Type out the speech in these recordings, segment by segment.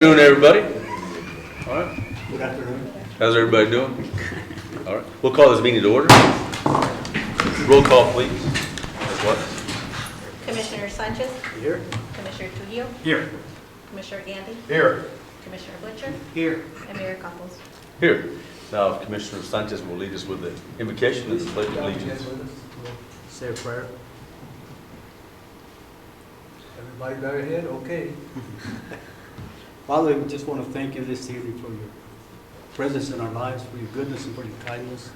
Good afternoon, everybody. All right. Good afternoon. How's everybody doing? All right. We'll call this meeting to order. Roll call, please. Ms. Watts. Commissioner Sanchez, Here? Commissioner Trujillo, Here. Commissioner Gandy, Here. Commissioner Butcher, Here. and Mayor Coppels. Here. Now, Commissioner Sanchez will lead us with the invocation and the pledge of allegiance. Say a prayer. Everybody bow your head? Okay. Father, we just want to thank you this evening for your presence in our lives, for your goodness and for your kindness.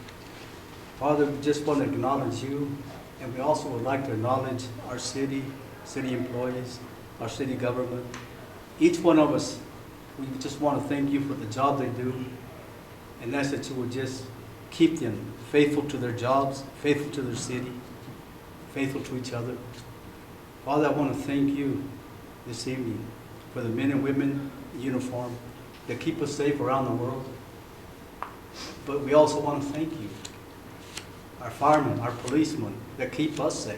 Father, we just want to acknowledge you, and we also would like to acknowledge our city employees, our city government. Each one of us, we just want to thank you for the job they do, and ask that you would just keep them faithful to their jobs, faithful to their city, faithful to each other. Father, I want to thank you this evening for the men and women in uniform that keep us safe around the world. But we also want to thank you, our firemen, our policemen that keep us safe.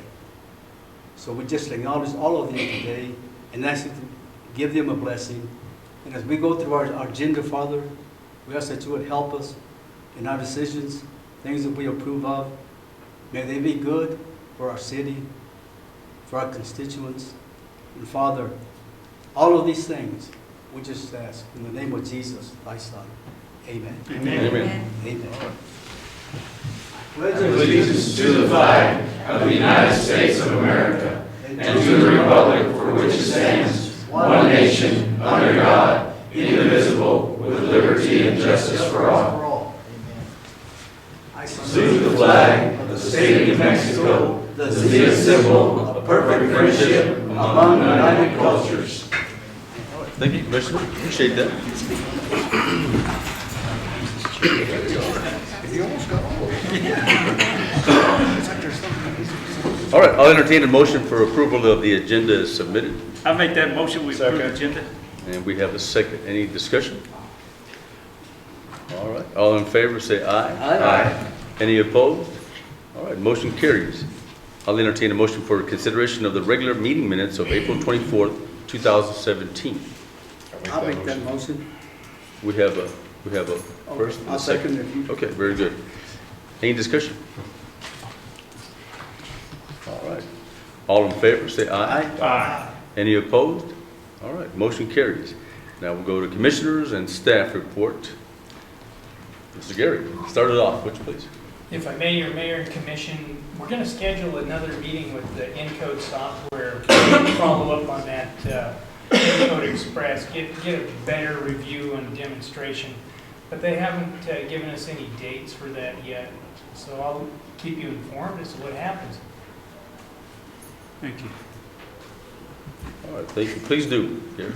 So we just acknowledge all of them today and ask you to give them a blessing. And as we go through our agenda, Father, we ask that you would help us in our decisions, things that we approve of. May they be good for our city, for our constituents. And Father, all of these things, we just ask in the name of Jesus, thy Son. Amen. Amen. Amen. Amen. Pledge allegiance to the flag of the United States of America and to the republic for which it stands, one nation, under God, indivisible, with liberty and justice for all. I Salute the flag of the state of Mexico, to be a symbol of perfect friendship among united cultures. Thank you, Commissioner. Appreciate that. All right, I'll entertain a motion for approval of the agenda as submitted. I make that motion, we approve the agenda. And we have a second. Any discussion? All right, all in favor say aye. Aye. Any opposed? All right, motion carries. I'll entertain a motion for consideration of the regular meeting minutes of April 24th, 2017. I'll make that motion. We have a first and I'll a second. second it. Okay, very good. Any discussion? All right. All in favor, say aye. Aye. Any opposed? All right, motion carries. Now we'll go to commissioners and staff report. Mr. Gary, start it off, would you please? If I may, your mayor and commission, we're going to schedule another meeting with the Encode software, follow up on that Encode Express, get a better review and demonstration. But they haven't given us any dates for that yet, so I'll keep you informed as to what happens. Thank you. All right, thank you. Please do, Gary.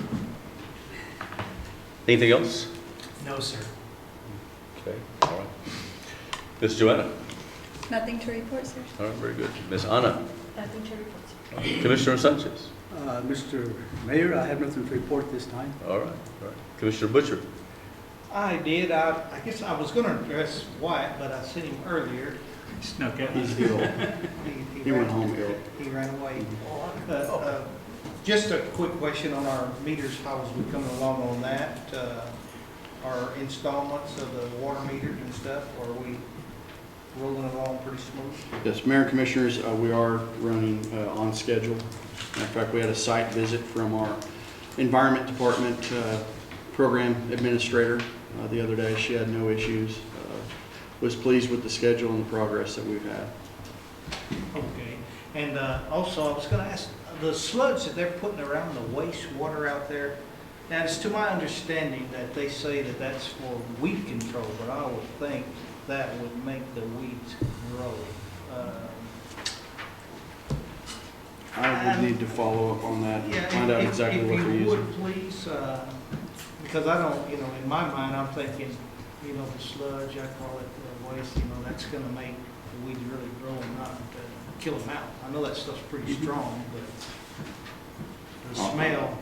Anything else? No, sir. Okay, all right. Ms. Joanna? Nothing to report, sir. All right, very good. Ms. Anna? Nothing to report, sir. Commissioner Sanchez? Mr. Mayor, I have nothing to report this time. All right. Commissioner Butcher? I did. I guess I was going to address Wyatt, but I sent him earlier. Snuck out. He's ill. He went home ill. He ran away. Just a quick question on our meters. How is we coming along on that? Our installments of the water meters and stuff, or are we rolling along pretty smooth? Yes, Mayor and Commissioners, we are running on schedule. In fact, we had a site visit from our Environment Department program administrator the other day. She had no issues. Was pleased with the schedule and the progress that we've had. Okay. And also, I was going to ask, the sludge that they're putting around the wastewater out there, now it's to my understanding that they say that that's for weed control, but I would think that would make the weeds grow. I would need to follow up on that and Yeah, find out exactly what they're if you using. would, please, because I don't, in my mind, I'm thinking, the sludge, I call it waste, that's going to make the weeds really grow and not kill them out. I know that stuff's pretty strong, but the smell,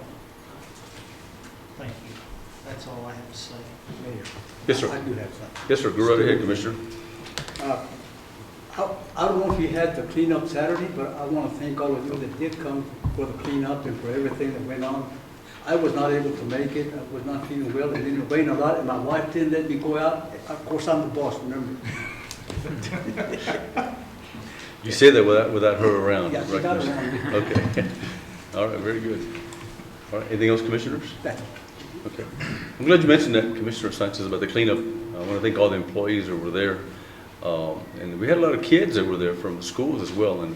thank you. That's all I have to say. Mayor. Yes, sir. I do have something. Yes, sir. Go right ahead, Commissioner. I don't know if you had the cleanup Saturday, but I want to thank all of you that did come for the cleanup and for everything that went on. I was not able to make it. I was not feeling well. It didn't rain a lot, and my wife didn't let me go out. Of course, I'm the boss, remember? You say that without her around? Yeah, she right, got Commissioner? around. Okay. All right, very good. All right, anything else, Commissioners? Okay. I'm glad you mentioned that, Commissioner Sanchez, about the cleanup. I want to thank all the employees that were there. And we had a lot of kids that were there from schools as well, and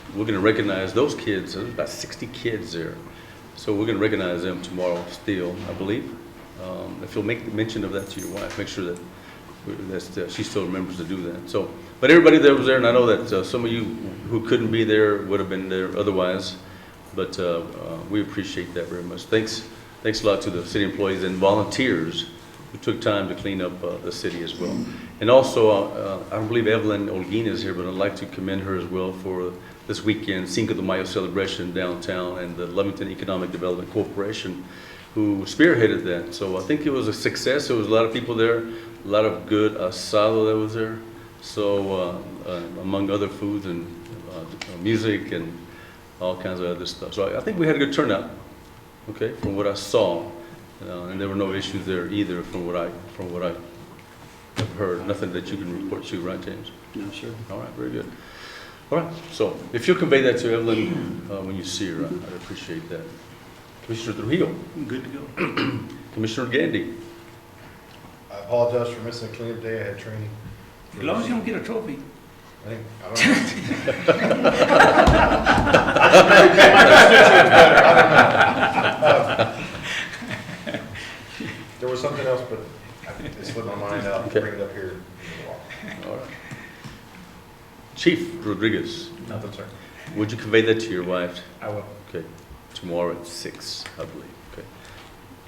we're going to recognize those kids. There's about 60 kids there. So we're going to recognize them tomorrow still, I believe. If you'll make mention of that to your wife, make sure that she still remembers to do that. So, but everybody that was there, and I know that some of you who couldn't be there would have been there otherwise, but we appreciate that very much. Thanks a lot to the city employees and volunteers who took time to clean up the city as well. And also, I don't believe Evelyn Olguin is here, but I'd like to commend her as well for this weekend Cinco de Mayo celebration downtown, and the Lovington Economic Development Corporation who spearheaded that. So I think it was a success. There was a lot of people there, a lot of good asado that was there. So among other foods and music and all kinds of other stuff. So I think we had a good turnout, okay, from what I saw. And there were no issues there either from what I have heard. Nothing that you can report to, right, James? No, sir. All right, very good. All right, so if you'll convey that to Evelyn when you see her, I'd appreciate that. Commissioner Trujillo. Good to go. Commissioner Gandy. I apologize for missing a cleanup day. I had training. As long as you don't get a trophy. I don't know. Maybe my constituents better. I don't know. There was something else, but it slipped my mind out. Okay. Bring it up here. All right. Chief Rodriguez, Nothing, sir. would you convey that to your wife? I will. Okay, tomorrow at 6, I believe. Okay.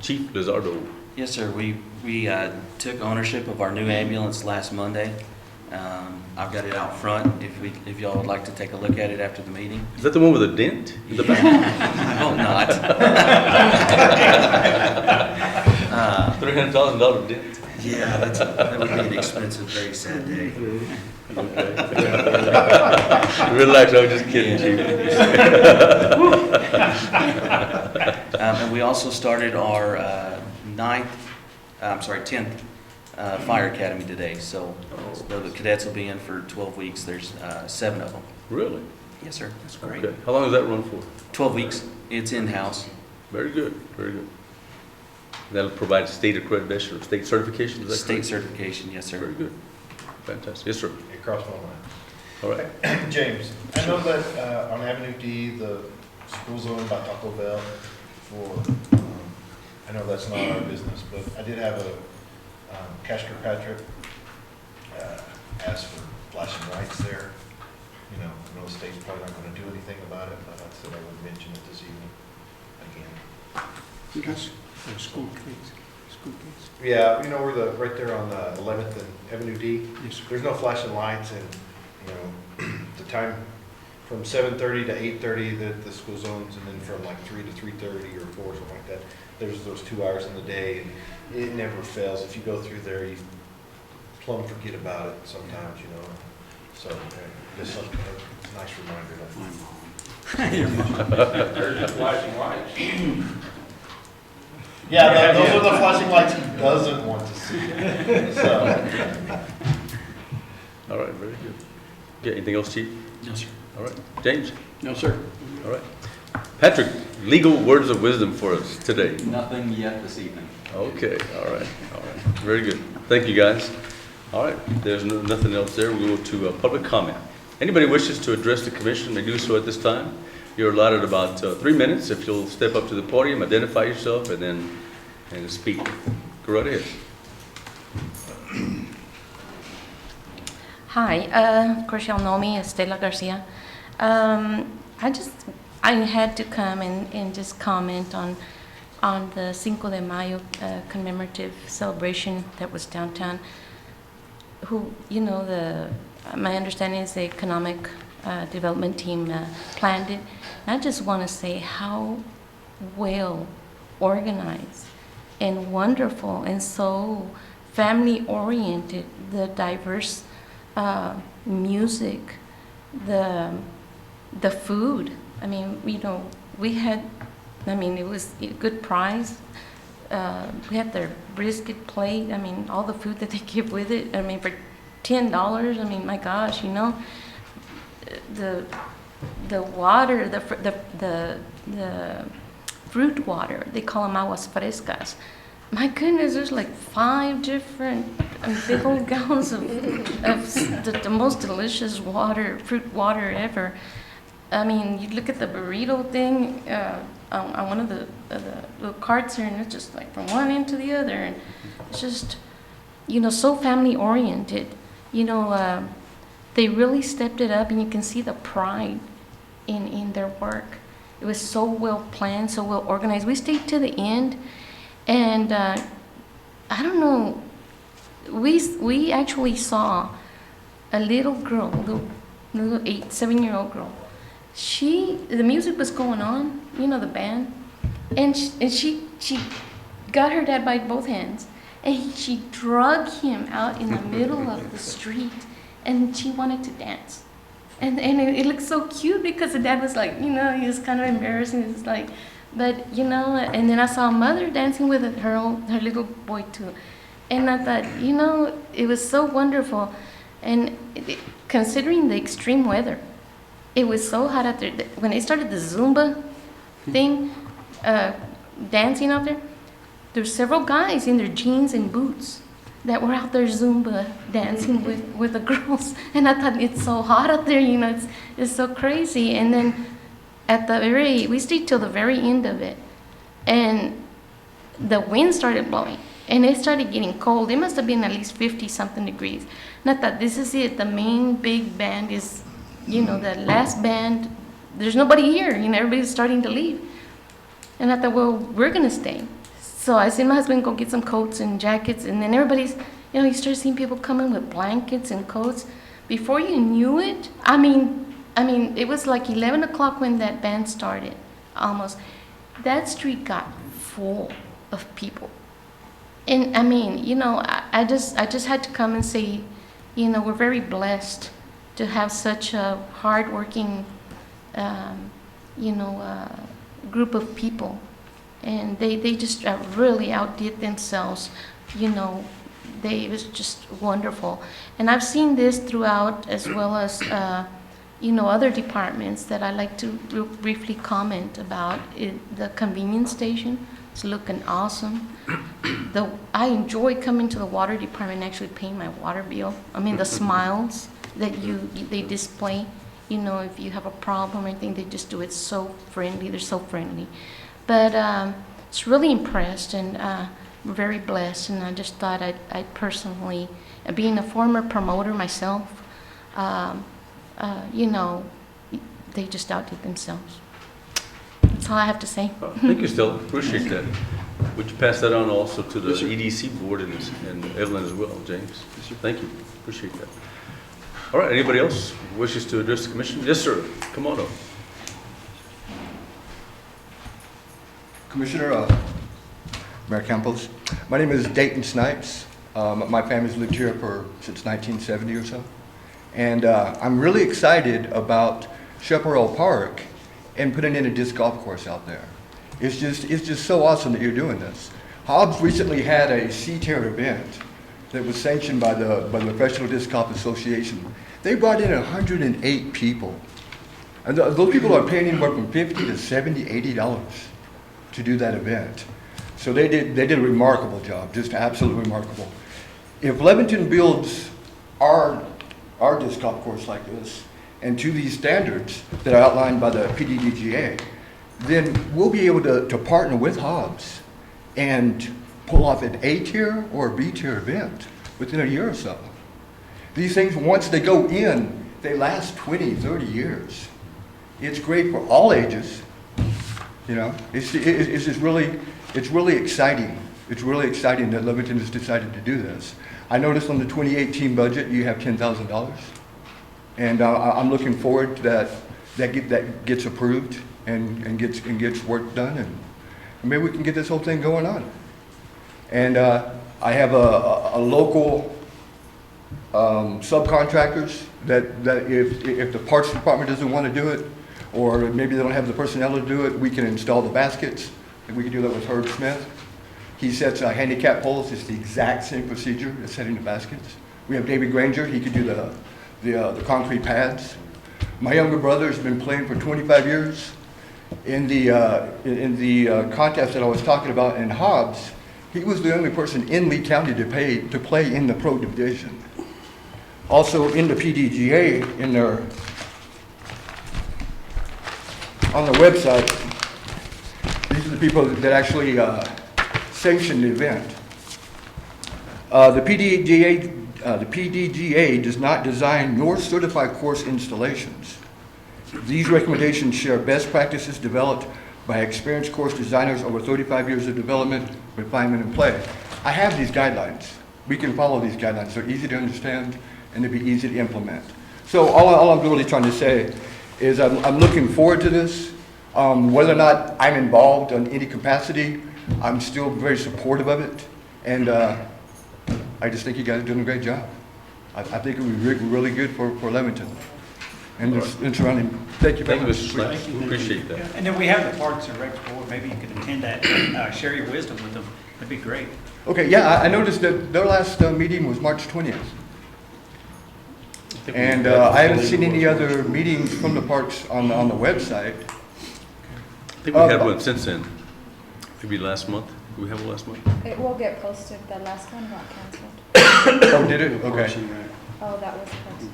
Chief Lizardo. Yes, sir. We took ownership of our new ambulance last Monday. I've got it out front if y'all would like to take a look at it after the meeting. Is that the one with a dent in the back? I hope not. $300,000 dent. Yeah, that would be an expensive, very sad day. Relax, I was just kidding, Chief. And we also started our 10th Fire Academy today. So the cadets will be in for 12 weeks. There's 7 of them. Really? Yes, sir. That's great. Okay. How long does that run for? 12 weeks. It's in-house. Very good, very good. That'll provide state accreditation or state certification, is that State correct? certification, yes, sir. Very good. Fantastic. Yes, sir. It crossed my mind. All right. James, I know that on Avenue D, the school's owned by Taco Bell for, I know that's not our business, but I did have a Cash Kirkpatrick ask for flashing lights there. You know, I know the state's probably not going to do anything about it, but I said I would mention it this evening again. Okay. School kids. School kids. Yeah, you know, we're right there on 11th and Avenue D. Yes, sir. There's no flashing lights, and, you know, the time from 7:30 to 8:30 that the school zones, and then from like 3 to 3:30 or 4, something like that. There's those 2 hours in the day, and it never fails. If you go through there, you plumb forget about it sometimes, you know. So, just a nice reminder. There's the flashing lights. Yeah, those are the flashing lights he doesn't want to see. So, All right, very good. Okay, anything else, Chief? No, sir. All right. James? No, sir. All right. Patrick, legal words of wisdom for us today. Nothing yet this evening. Okay, all right, all right. Very good. Thank you, guys. All right, there's nothing else there. We'll go to public comment. Anybody wishes to address the commission may do so at this time. You're allotted about 3 minutes. If you'll step up to the podium, identify yourself, and then speak. Go right ahead. Hi, of course y'all know me, Estela Garcia. I had to come and just comment on the Cinco de Mayo commemorative celebration that was downtown. Who, you know, my understanding is the economic development team planned it. And I just want to say how well organized and wonderful and so family oriented, the diverse music, the food. I mean, you know, we had I mean, it was a good price. We had their brisket plate. I mean, all the food that they give with it. I mean, for $10. I mean, my gosh, you know, the water, the fruit water. They call them aguas frescas. My goodness, there's like 5 different big old gallons of the most delicious water, fruit water ever. I mean, you look at the burrito thing on one of the little carts here, and it's just like from one end to the other, and it's just, you know, so family oriented. You know, they really stepped it up, and you can see the pride in their work. It was so well planned, so well organized. We stayed to the end, and I don't know, we actually saw a little girl, little 7-year-old girl. The music was going on, you know, the band, and she got her dad by both hands, and she drug him out in the middle of the street, and she wanted to dance. And it looked so cute because the dad was like, you know, he was kind of embarrassing. He was like, but, you know, and then I saw a mother dancing with her little boy too. And I thought, you know, it was so wonderful. And considering the extreme weather, it was so hot out there. When they started the Zumba thing, dancing out there were several guys in their jeans and boots that were out there Zumba dancing with the girls. And I thought, it's so hot out there, you know, it's so crazy. And then we stayed till the very end of it. And the wind started blowing, and it started getting cold. It must have been at least 50-something degrees. And I thought, this is it. The main big band is, you know, the last band. There's nobody here. You know, everybody's starting to leave. And I thought, well, we're going to stay. So I sent my husband go get some coats and jackets, and then everybody's, you know, you start seeing people coming with blankets and coats. Before you knew it, I mean, it was like 11 o'clock when that band started, almost. That street got full of people. And I mean, you know, I just had to come and say, you know, we're very blessed to have such a hardworking, you know, group of people. And they just really outdid themselves, you know. It was just wonderful. And I've seen this throughout, as well as, you know, other departments that I like to briefly comment about. The convenience station is looking awesome. I enjoy coming to the water department and actually paying my water bill. I mean, the smiles that they display, you know, if you have a problem or anything, they just do it so friendly. They're so friendly. But it's really impressed, and we're very blessed. And I just thought I'd personally, being a former promoter myself, you know, they just outdid themselves. That's all I have to say. Thank you, Stella. Appreciate that. Would you pass that on also to the EDC board and Evelyn as well, James? Thank you. Appreciate that. All right. Anybody else wishes to address the commission? Yes, sir. Come on up. Commissioner, Mayor Campos, my name is Dayton Snipes. My family's lived here since 1970 or so. And I'm really excited about Chaparral Park and putting in a disc golf course out there. It's just so awesome that you're doing this. Hobbs recently had a C-tier event that was sanctioned by the Professional Disc Golf Association. They brought in 108 people. And those people are paying anywhere from $50 to $70, $80 to do that event. So they did a remarkable job, just absolutely remarkable. If Lovington builds our disc golf course like this, and to these standards that are outlined by the PDDGA, then we'll be able to partner with Hobbs and pull off an A-tier or a B-tier event within a year or so. These things, once they go in, they last 20, 30 years. It's great for all ages. You know, it's just really, it's really exciting. It's really exciting that Lovington has decided to do this. I noticed on the 2018 budget you have $10,000, and I'm looking forward to that gets approved and gets work done, and maybe we can get this whole thing going on. And I have a local subcontractors that if the parts department doesn't want to do it, or maybe they don't have the personnel to do it, we can install the baskets, and we can do that with Herb Smith. He sets handicap poles. It's the exact same procedure as setting the baskets. We have David Granger. He could do the concrete pads. My younger brother has been playing for 25 years. In the contest that I was talking about in Hobbs, he was the only person in Lee County to play in the pro division. Also in the PDGA, on their website, these are the people that actually sanction the event. The PDGA does not design nor certify course installations. These recommendations share best practices developed by experienced course designers over 35 years of development, refinement, and play. I have these guidelines. We can follow these guidelines. They're easy to understand and they'll be easy to implement. So all I'm really trying to say is I'm looking forward to this. Whether or not I'm involved in any capacity, I'm still very supportive of it. And I just think you guys are doing a great job. I think it would be really good for Lovington and surrounding. Thank you very much. Thank you, Mr. Snipes. We appreciate that. And then we have the Parks and Rec Board, maybe you could attend that, share your wisdom with them, that'd be great. Okay, yeah, I noticed that their last meeting was March 20th. And I haven't seen any other meetings from the parks on the website. I think we had one since then, maybe last month. Did we have one last month? It will get posted. The last one got canceled. Oh, did it? Okay. Oh, that was posted.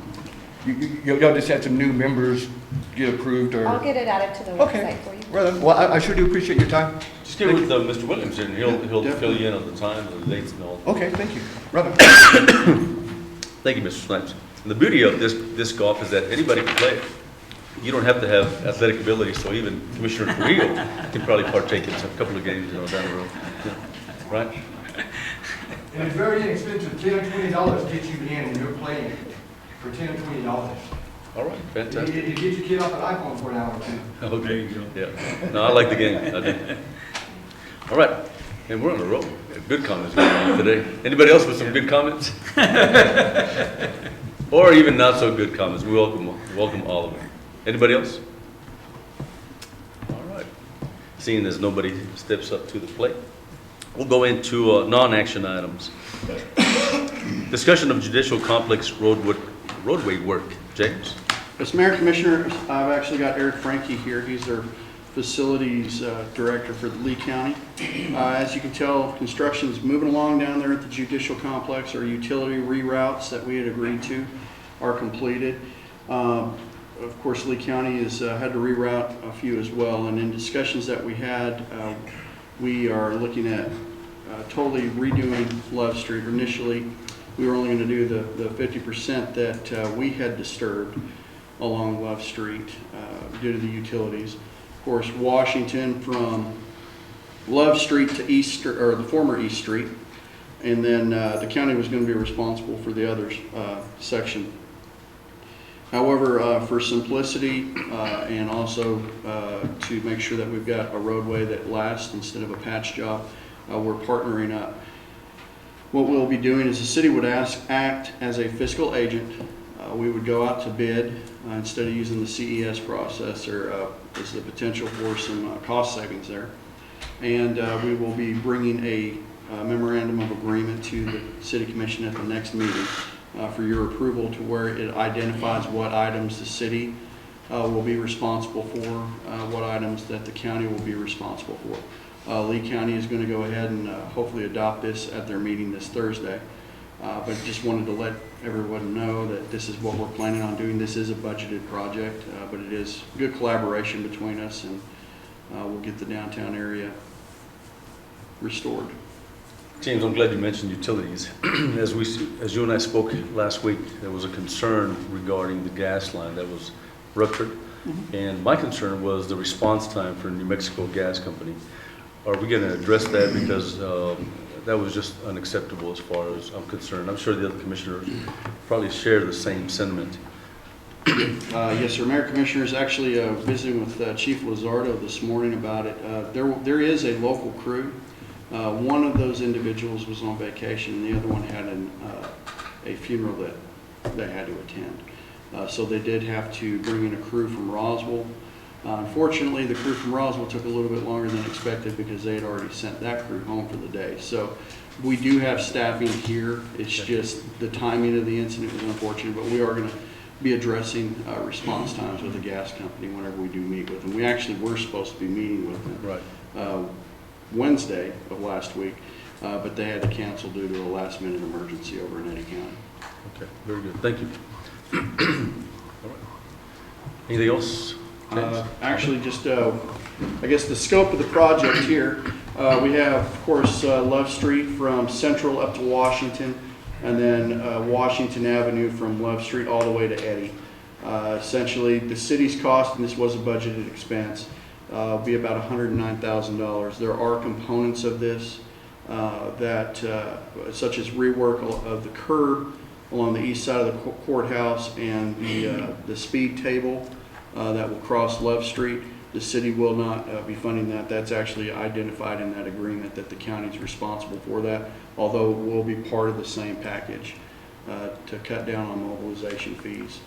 Y'all just had some new members get approved, or? I'll get it added to the Okay. website for you. Well, I sure do appreciate your time. Just get with Mr. Williams and he'll fill you in on the times and the dates and all. Okay, thank you. Brother. Thank you, Mr. Snipes. And the beauty of this golf is that anybody can play it. You don't have to have athletic ability, so even Commissioner Carrillo can probably partake in a couple of games, down the road. Yeah. Right? And it's very inexpensive. $10 or $20 gets you in, and you're playing for $10 or $20. All right, fantastic. It gets your kid off an iPhone for an hour or two. Okay. There you go. Yeah. No, I like the game. I do. All right. And we're on a roll. Good comments today. Anybody else with some good comments? Or even not so good comments? We welcome all of them. Anybody else? All right. Seeing as nobody steps up to the plate, we'll go into non-action items. Discussion of judicial complex roadway work. James? As Mayor Commissioner, I've actually got Eric Frankie here. He's our facilities director for Lee County. As you can tell, construction is moving along down there at the judicial complex. Our utility reroutes that we had agreed to are completed. Of course, Lee County has had to reroute a few as well, and in discussions that we had, we are looking at totally redoing Love Street. Initially, we were only going to do the 50% that we had disturbed along Love Street due to the utilities. Of course, Washington from Love Street to East, or the former East Street, and then the county was going to be responsible for the other section. However, for simplicity and also to make sure that we've got a roadway that lasts instead of a patch job, we're partnering up. What we'll be doing is the city would act as a fiscal agent. We would go out to bid instead of using the CES process. There's the potential for some cost savings there. And we will be bringing a memorandum of agreement to the City Commission at the next meeting for your approval, to where it identifies what items the city will be responsible for, what items that the county will be responsible for. Lee County is going to go ahead and hopefully adopt this at their meeting this Thursday. But just wanted to let everyone know that this is what we're planning on doing. This is a budgeted project, but it is good collaboration between us, and we'll get the downtown area restored. James, I'm glad you mentioned utilities. As you and I spoke last week, there was a concern regarding the gas line that was ruptured. Mm-hmm. And my concern was the response time for New Mexico Gas Company. Are we going to address that? Because that was just unacceptable as far as I'm concerned. I'm sure the other commissioners probably share the same sentiment. Yes, sir. Mayor Commissioners, actually visiting with Chief Lizardo this morning about it. There is a local crew. One of those individuals was on vacation, and the other one had a funeral that they had to attend. So they did have to bring in a crew from Roswell. Unfortunately, the crew from Roswell took a little bit longer than expected because they had already sent that crew home for the day. So we do have staffing here. It's just the timing of the incident was unfortunate, but we are going to be addressing response times with the gas company whenever we do meet with them. We actually were supposed to be meeting with them Wednesday of last week, but they had to cancel due to a last-minute emergency over in Eddy County. Okay, very good. Thank you. All right. Anything else? Actually, just, I guess the scope of the project here, we have, of course, Love Street from Central up to Washington, and then Washington Avenue from Love Street all the way to Eddy. Essentially, the city's cost, and this was a budgeted expense, will be about $109,000. There are components of this that, such as rework of the curb along the east side of the courthouse and the speed table that will cross Love Street. The city will not be funding that. That's actually identified in that agreement that the county is responsible for that, although it will be part of the same package to cut down on mobilization fees,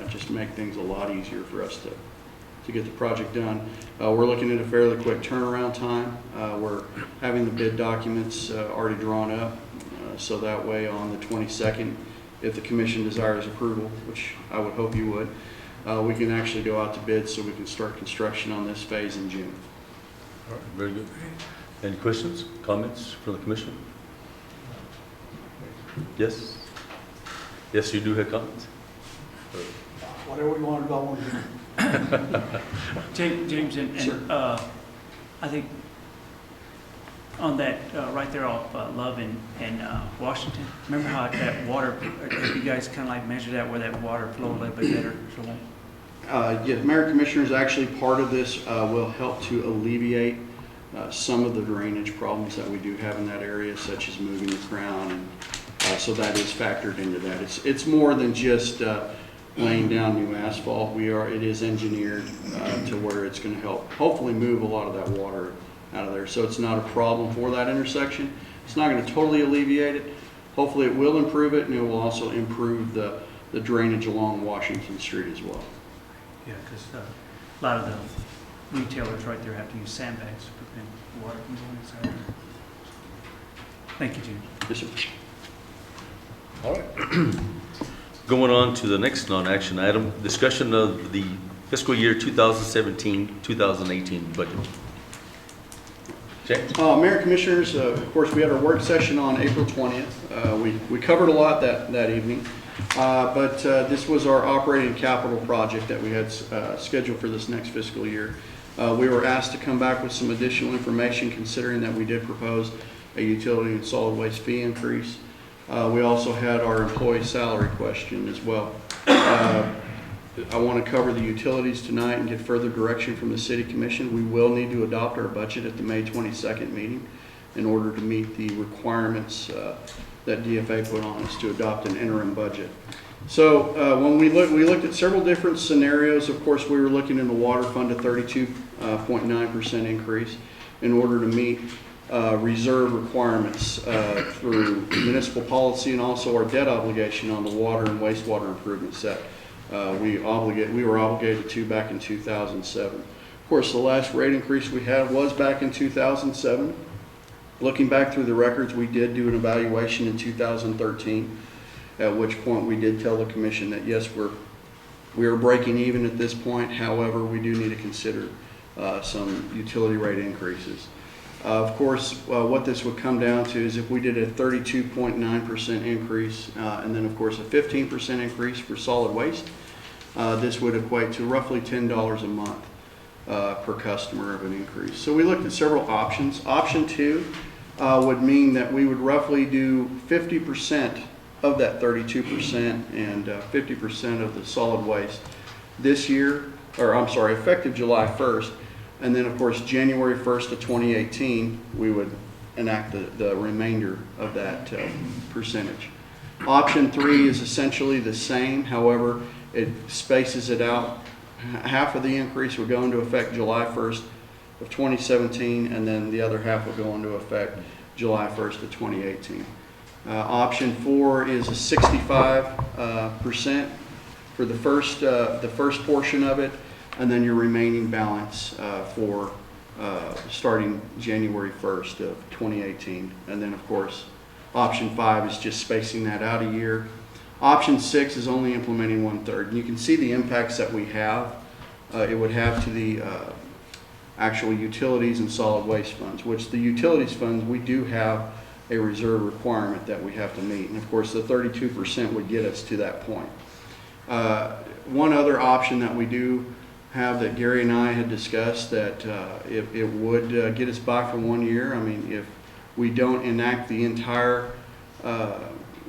just to make things a lot easier for us to get the project done. We're looking at a fairly quick turnaround time. We're having the bid documents already drawn up, so that way on the 22nd, if the commission desires approval, which I would hope you would, we can actually go out to bid so we can start construction on this phase in June. All right, very good. Any questions, comments from the commission? Yes? Yes, you do have comments? Whatever you want to do, I want to do. James, and I think on that, right there off Love and Washington, remember how that water, you guys kind of like measure that where that water flow a little bit better? So Yeah, Mayor Commissioners, actually part of this will help to alleviate some of the drainage problems that we do have in that area, such as moving the crown, and so that is factored into that. It's more than just laying down new asphalt. It is engineered to where it's going to help hopefully move a lot of that water out of there. So it's not a problem for that intersection. It's not going to totally alleviate it. Hopefully it will improve it, and it will also improve the drainage along Washington Street as well. yeah, because a lot of the retailers right there have to use sandbags to prevent water from going inside. Thank you, James. Yes, sir. All right. Going on to the next non-action item, discussion of the fiscal year 2017-2018 budget. Jay? Mayor Commissioners, of course, we had our work session on April 20th. We covered a lot that evening, but this was our operating capital project that we had scheduled for this next fiscal year. We were asked to come back with some additional information, considering that we did propose a utility and solid waste fee increase. We also had our employee salary question as well. I want to cover the utilities tonight and get further direction from the City Commission. We will need to adopt our budget at the May 22nd meeting in order to meet the requirements that DFA put on us to adopt an interim budget. So when we looked at several different scenarios. Of course, we were looking in the water fund a 32.9% increase in order to meet reserve requirements through municipal policy and also our debt obligation on the water and wastewater improvements that we were obligated to back in 2007. Of course, the last rate increase we had was back in 2007. Looking back through the records, we did do an evaluation in 2013, at which point we did tell the commission that yes, we are breaking even at this point. However, we do need to consider some utility rate increases. Of course, what this would come down to is if we did a 32.9% increase and then, of course, a 15% increase for solid waste, this would equate to roughly $10 a month per customer of an increase. So we looked at several options. Option 2 would mean that we would roughly do 50% of that 32% and 50% of the solid waste this year, or I'm sorry, effective July 1st. And then, of course, January 1st of 2018, we would enact the remainder of that percentage. Option 3 is essentially the same. However, it spaces it out. Half of the increase would go into effect July 1st of 2017, and then the other half will go into effect July 1st of 2018. Option 4 is a 65% for the first portion of it. and then your remaining balance for starting January 1st of 2018. And then, of course, option 5 is just spacing that out a year. Option 6 is only implementing 1/3. And you can see the impacts that we have. It would have to the actual utilities and solid waste funds, which the utilities funds, we do have a reserve requirement that we have to meet. And of course, the 32% would get us to that point. One other option that we do have that Gary and I had discussed that it would get us by for 1 year. I mean, if we don't enact the entire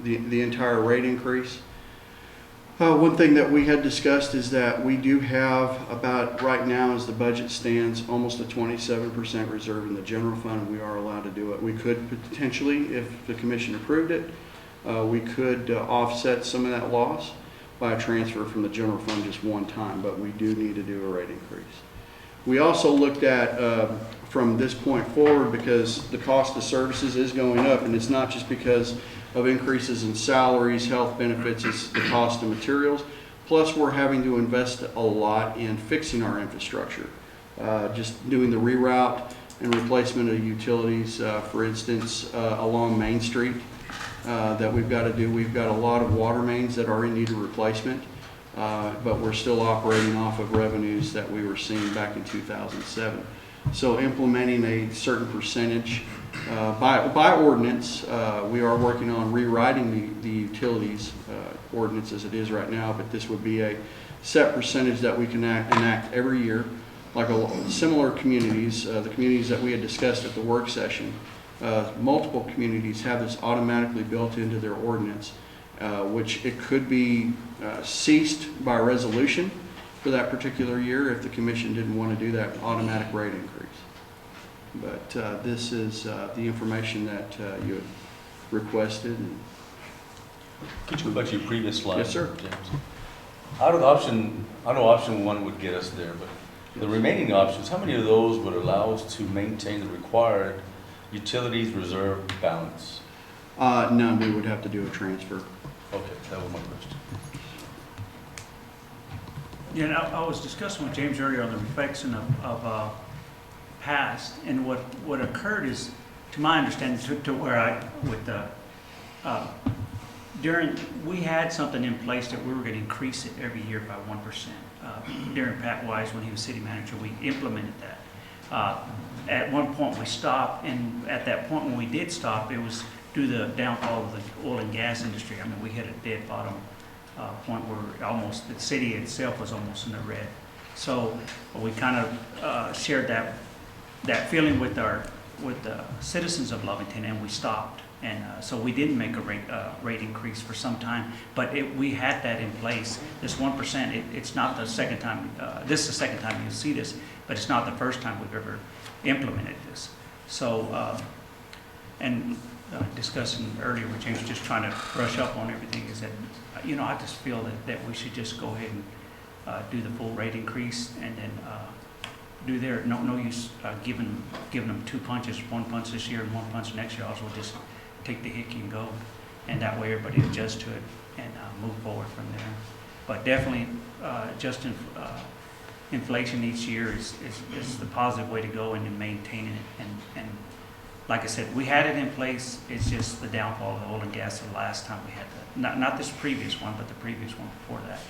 the entire rate increase. One thing that we had discussed is that we do have about, right now as the budget stands, almost a 27% reserve in the general fund, and we are allowed to do it. We could potentially, if the commission approved it, we could offset some of that loss by a transfer from the general fund just one time, but we do need to do a rate increase. We also looked at, from this point forward, because the cost of services is going up, and it's not just because of increases in salaries, health benefits, it's the cost of materials. Plus, we're having to invest a lot in fixing our infrastructure. Just doing the reroute and replacement of utilities, for instance, along Main Street that we've got to do. We've got a lot of water mains that are in need of replacement, but we're still operating off of revenues that we were seeing back in 2007. So implementing a certain percentage by ordinance, we are working on rewriting the utilities ordinance as it is right now, but this would be a set percentage that we can enact every year, like similar communities, the communities that we had discussed at the work session. Multiple communities have this automatically built into their ordinance, which it could be ceased by resolution for that particular year if the commission didn't want to do that automatic rate increase. But this is the information that you had requested. And could you go back to your previous slide? Yes, sir. James? Out of the option, I know option 1 would get us there, but the remaining options, how many of those would allow us to maintain the required utilities reserve balance? None. We would have to do a transfer. Okay, that was my question. Yeah, and I was discussing with James earlier on the reflection of past, and what occurred is, to my understanding, to where we had something in place that we were going to increase it every year by 1%. During Pat Wise, when he was city manager, we implemented that. At one point we stopped, and at that point when we did stop, it was due to the downfall of the oil and gas industry. I mean, we hit a dead bottom point where almost the city itself was almost in the red. So we kind of shared that feeling with the citizens of Lovington, and we stopped. And so we didn't make a rate increase for some time, but we had that in place. This 1%, it's not the second time, this is the second time you see this, but it's not the first time we've ever implemented this. So, and discussing earlier with James, just trying to brush up on everything, is that, you know, I just feel that we should just go ahead and do the full rate increase, and then do their, no use giving them 2 punches, 1 punch this year and 1 punch next year. Also just take the hickey and go, and that way everybody adjusts to it and move forward from there. But definitely just inflation each year is the positive way to go, and maintaining it. And like I said, we had it in place. It's just the downfall of the oil and gas the last time we had that. Not this previous one, but the previous one before that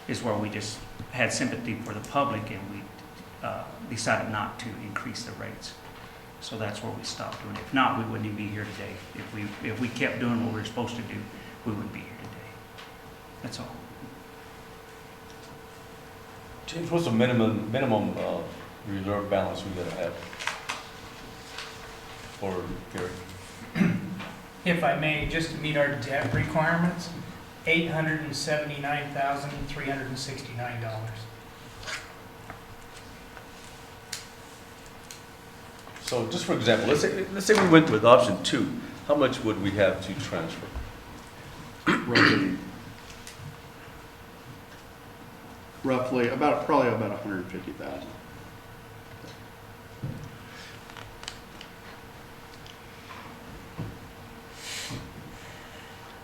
is where we just had sympathy for the public, and we decided not to increase the rates. So that's where we stopped doing it. If not, we wouldn't even be here today. If we kept doing what we were supposed to do, we wouldn't be here today. That's all. James, what's the minimum reserve balance we gotta have? Or Gary? If I may, just to meet our debt requirements, $879,369. So just for example, let's say we went with option 2, how much would we have to transfer? Roughly probably about 150,000.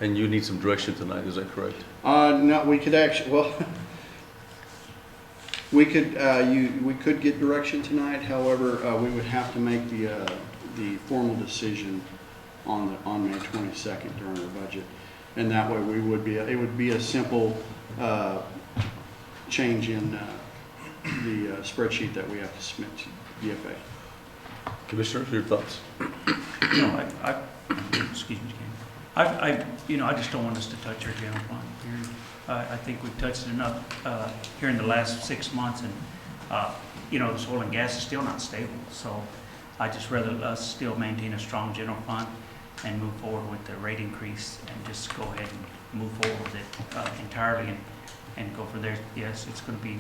And you need some direction tonight, is that correct? No, we could actually, well, We could, we could get direction tonight, however, we would have to make the formal decision on May 22nd during our budget. And that way we would be, it would be a simple change in the spreadsheet that we have to submit to DFA. Commissioners, your thoughts? No, excuse me, Ken. I just don't want us to touch our general fund, period. I think we've touched it enough here in the last 6 months, and this oil and gas is still not stable. So I just rather us still maintain a strong general fund and move forward with the rate increase and just go ahead and move forward with it entirely and go from there. Yes, it's going to be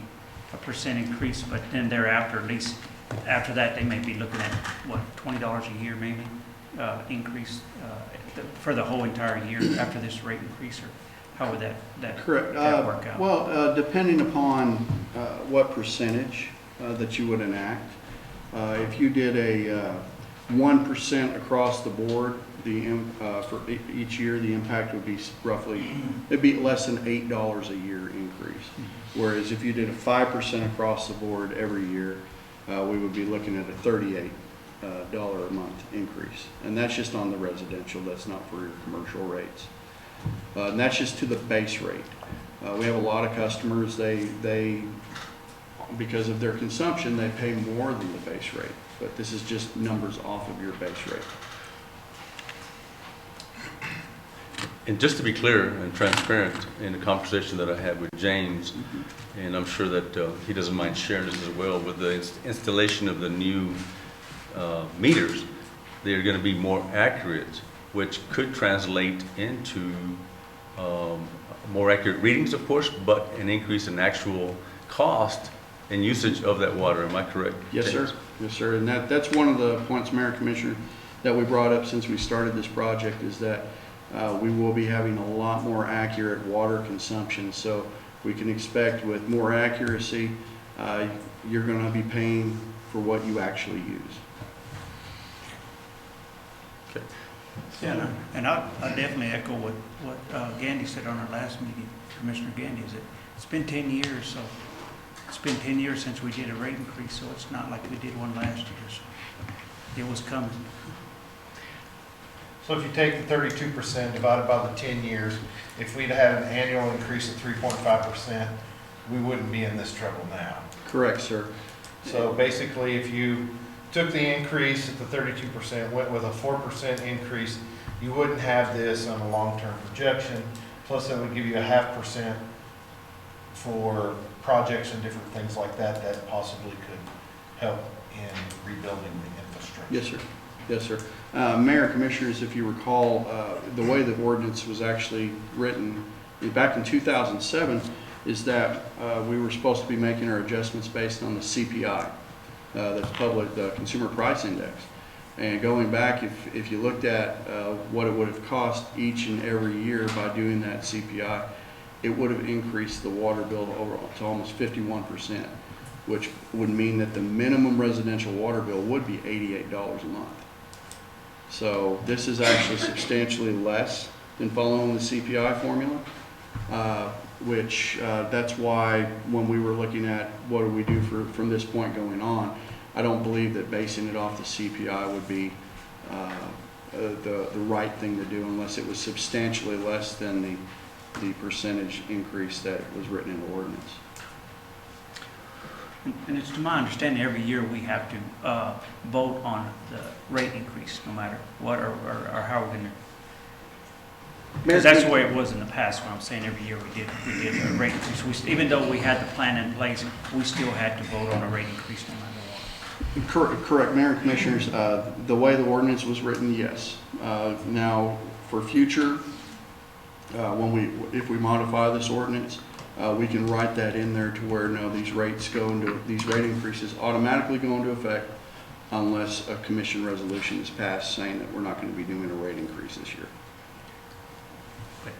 a % increase, but then thereafter, at least after that, they may be looking at what, $20 a year maybe increase for the whole entire year after this rate increase, or how would that Correct. that work out? Well, depending upon what percentage that you would enact, if you did a 1% across the board, for each year, the impact would be roughly, it'd be less than $8 a year increase. Whereas if you did a 5% across the board every year, we would be looking at a $38 a month increase. And that's just on the residential, that's not for your commercial rates. And that's just to the base rate. We have a lot of customers, they, because of their consumption, they pay more than the base rate. But this is just numbers off of your base rate. And just to be clear and transparent in the conversation that I had with James, and I'm sure that he doesn't mind sharing this as well, with the installation of the new meters, they're going to be more accurate, which could translate into more accurate readings, of course, but an increase in actual cost and usage of that water. Am I correct? Yes, James? sir. Yes, sir. And that's one of the points, Mayor and Commissioner, that we brought up since we started this project, is that we will be having a lot more accurate water consumption. So we can expect with more accuracy, you're going to be paying for what you actually use. Okay. Yeah, and I definitely echo what Gandy said on our last meeting, Commissioner Gandy, is that it's been 10 years, so it's been 10 years since we did a rate increase, so it's not like we did one last year, so it was coming. So if you take the 32% divided by the 10 years, if we'd had an annual increase of 3.5%, we wouldn't be in this trouble now. Correct, sir. So basically, if you took the increase at the 32%, went with a 4% increase, you wouldn't have this on a long-term projection. Plus, that would give you a 0.5% for projects and different things like that that possibly could help in rebuilding the infrastructure. Yes, sir. Yes, sir. Mayor and Commissioners, if you recall, the way the ordinance was actually written back in 2007 is that we were supposed to be making our adjustments based on the CPI, that's public, the Consumer Price Index. And going back, if you looked at what it would have cost each and every year by doing that CPI, it would have increased the water bill over to almost 51%, which would mean that the minimum residential water bill would be $88 a month. So this is actually substantially less than following the CPI formula, which that's why when we were looking at what do we do from this point going on, I don't believe that basing it off the CPI would be the right thing to do unless it was substantially less than the percentage increase that was written in the ordinance. And it's to my understanding, every year we have to vote on the rate increase, no matter what or how we're going to. Because that's the way it was in the past. When I'm saying every year we did a rate increase. Even though we had the plan in place, we still had to vote on a rate increase no matter what. Correct, Mayor and Commissioners. The way the ordinance was written, yes. Now, for future, if we modify this ordinance, we can write that in there to where no, these rate increases automatically go into effect unless a commission resolution is passed saying that we're not going to be doing a rate increase this year.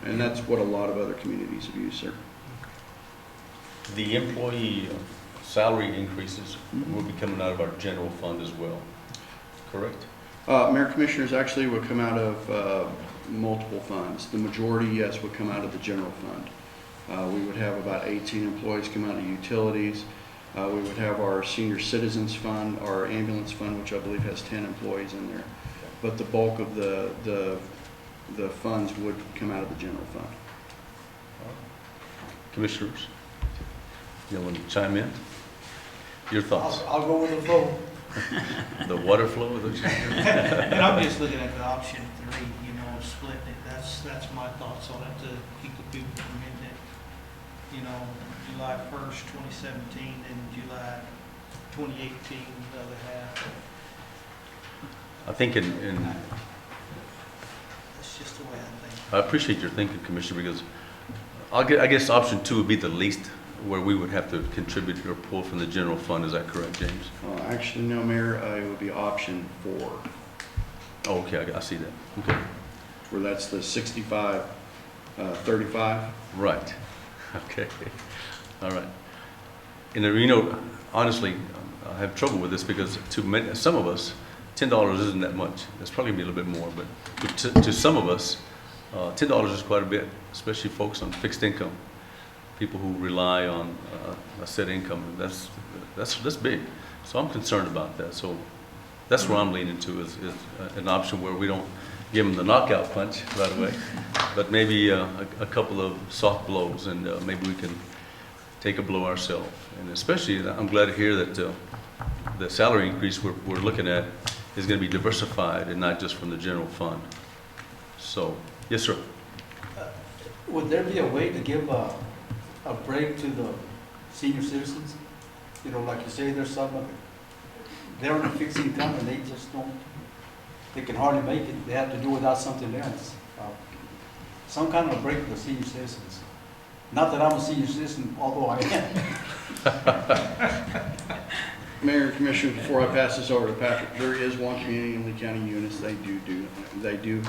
And that's what a lot of other communities have used, sir. The employee salary increases will be coming out of our general fund as well, correct? Mayor Commissioners, actually would come out of multiple funds. The majority, yes, would come out of the general fund. We would have about 18 employees come out of utilities. We would have our senior citizens fund, our ambulance fund, which I believe has 10 employees in there. But the bulk of the funds would come out of the general fund. Commissioners, you want to chime in? Your thoughts? I'll go with the flow. The water flow? Is that what you- And I'm just looking at the option 3, you know, splitting it, that's my thoughts on it, to keep the people from getting it, you know, July 1st, 2017, and July 2018, the other half. I think That's just the way I think. I appreciate your thinking, Commissioner, because I guess option 2 would be the least, where we would have to contribute or pull from the general fund. Is that correct, James? Actually, no, Mayor, it would be option 4, Oh, okay, I see that. Okay, where that's the 65, 35. right. Okay, all right. And you know, honestly, I have trouble with this because some of us, $10 isn't that much. It's probably gonna be a little bit more, but to some of us, $10 is quite a bit, especially folks on fixed income, people who rely on a set income. That's big. So I'm concerned about that. So that's where I'm leaning to is an option where we don't give them the knockout punch right away, but maybe a couple of soft blows, and maybe we can take a blow ourselves. And especially, I'm glad to hear that the salary increase we're looking at is going to be diversified and not just from the general fund. So, yes, sir. Would there be a way to give a break to the senior citizens? You know, like you say, there's some of it, they're on a fixed income and they just don't, they can hardly make it. They have to do without something else. Some kind of a break for the senior citizens. Not that I'm a senior citizen, although I am. Mayor and Commissioner, before I pass this over to Patrick, there is one community in Lee County Eunice, they do